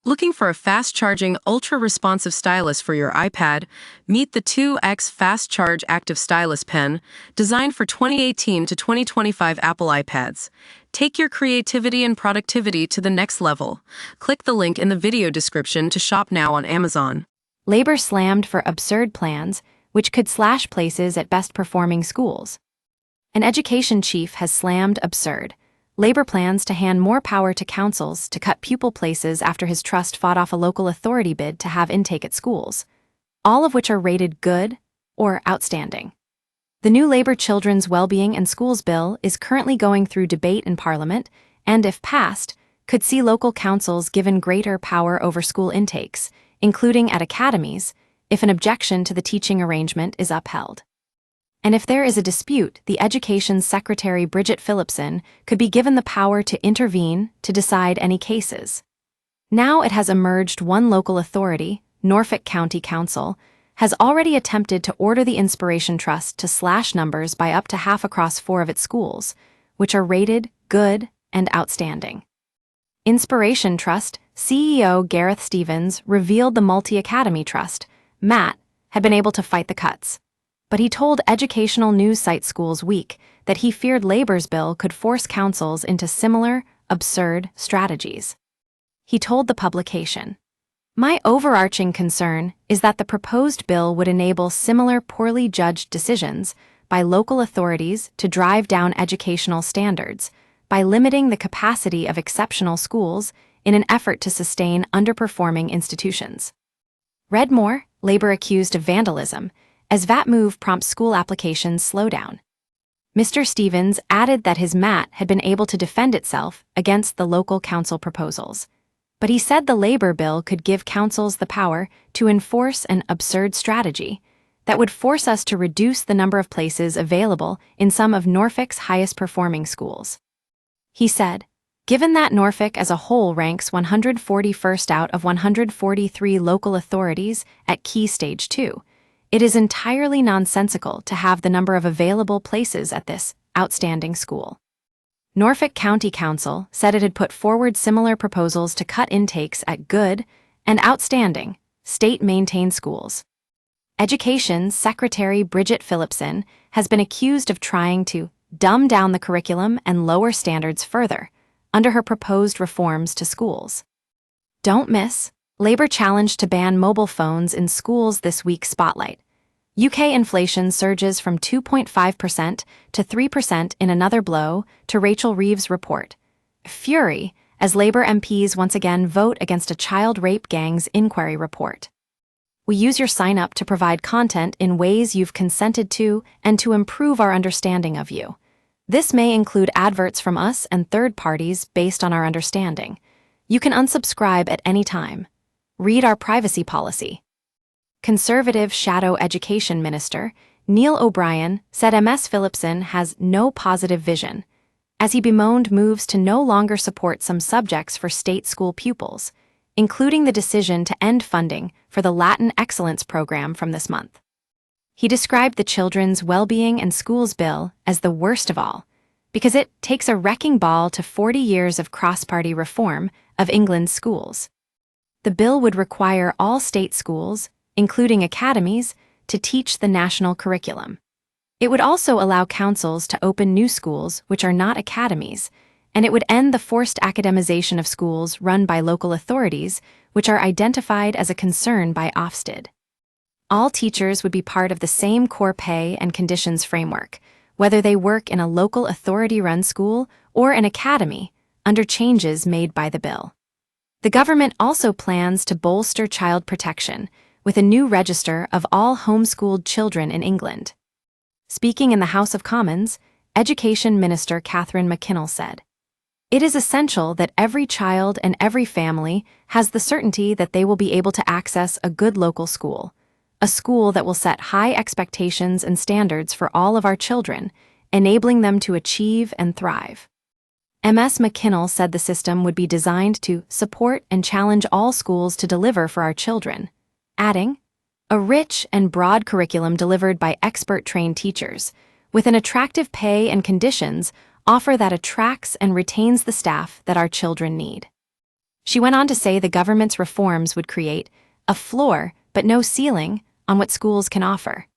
Looking for a fast-charging, ultra-responsive stylus for your iPad? Meet the 2X Fast Charge Active Stylus Pen, designed for 2018 to 2025 Apple iPads. Take your creativity and productivity to the next level. Click the link in the video description to shop now on Amazon. Labor slammed for absurd plans, which could slash places at best-performing schools. An education chief has slammed absurd Labor plans to hand more power to councils to cut pupil places after his trust fought off a local authority bid to have intake at schools, all of which are rated good or outstanding. The new Labor Children's Wellbeing and Schools Bill is currently going through debate in Parliament and, if passed, could see local councils given greater power over school intakes, including at academies, if an objection to the teaching arrangement is upheld. And if there is a dispute, the Education Secretary Bridget Phillipson could be given the power to intervene to decide any cases. Now it has emerged one local authority, Norfolk County Council, has already attempted to order the Inspiration Trust to slash numbers by up to half across 4 of its schools, which are rated good and outstanding. Inspiration Trust CEO Gareth Stevens revealed the Multi-Academy Trust, MAT, had been able to fight the cuts. But he told educational news site Schools Week that he feared Labor's bill could force councils into similar, absurd strategies. He told the publication, "My overarching concern is that the proposed bill would enable similar poorly judged decisions by local authorities to drive down educational standards by limiting the capacity of exceptional schools in an effort to sustain underperforming institutions." Read more, Labor accused of vandalism, as VAT move prompts school applications slow down. Mr. Stevens added that his MAT had been able to defend itself against the local council proposals, but he said the Labor bill could give councils the power to enforce an absurd strategy that would force us to reduce the number of places available in some of Norfolk's highest-performing schools. He said, "Given that Norfolk as a whole ranks 141st out of 143 local authorities at Key Stage 2, it is entirely nonsensical to have the number of available places at this outstanding school." Norfolk County Council said it had put forward similar proposals to cut intakes at good and outstanding state-maintained schools. Education Secretary Bridget Phillipson has been accused of trying to dumb down the curriculum and lower standards further under her proposed reforms to schools. Don't miss Labor challenge to ban mobile phones in schools this week spotlight. UK inflation surges from 2.5% to 3% in another blow to Rachel Reeves' report. Fury as Labor MPs once again vote against a child rape gang's inquiry report. We use your sign-up to provide content in ways you've consented to and to improve our understanding of you. This may include adverts from us and third parties based on our understanding. You can unsubscribe at any time. Read our privacy policy. Conservative Shadow Education Minister Neil O'Brien said MS Phillipson has no positive vision, as he bemoaned moves to no longer support some subjects for state school pupils, including the decision to end funding for the Latin Excellence Program from this month. He described the Children's Wellbeing and Schools Bill as the worst of all, because it takes a wrecking ball to 40 years of cross-party reform of England's schools. The bill would require all state schools, including academies, to teach the national curriculum. It would also allow councils to open new schools which are not academies, and it would end the forced academization of schools run by local authorities, which are identified as a concern by Ofsted. All teachers would be part of the same core pay and conditions framework, whether they work in a local authority-run school or an academy, under changes made by the bill. The government also plans to bolster child protection with a new register of all homeschooled children in England. Speaking in the House of Commons, Education Minister Catherine McKinnell said, "It is essential that every child and every family has the certainty that they will be able to access a good local school, a school that will set high expectations and standards for all of our children, enabling them to achieve and thrive." MS McKinnell said the system would be designed to support and challenge all schools to deliver for our children, adding, "A rich and broad curriculum delivered by expert-trained teachers, with an attractive pay and conditions, offer that attracts and retains the staff that our children need." She went on to say the government's reforms would create a floor, but no ceiling, on what schools can offer.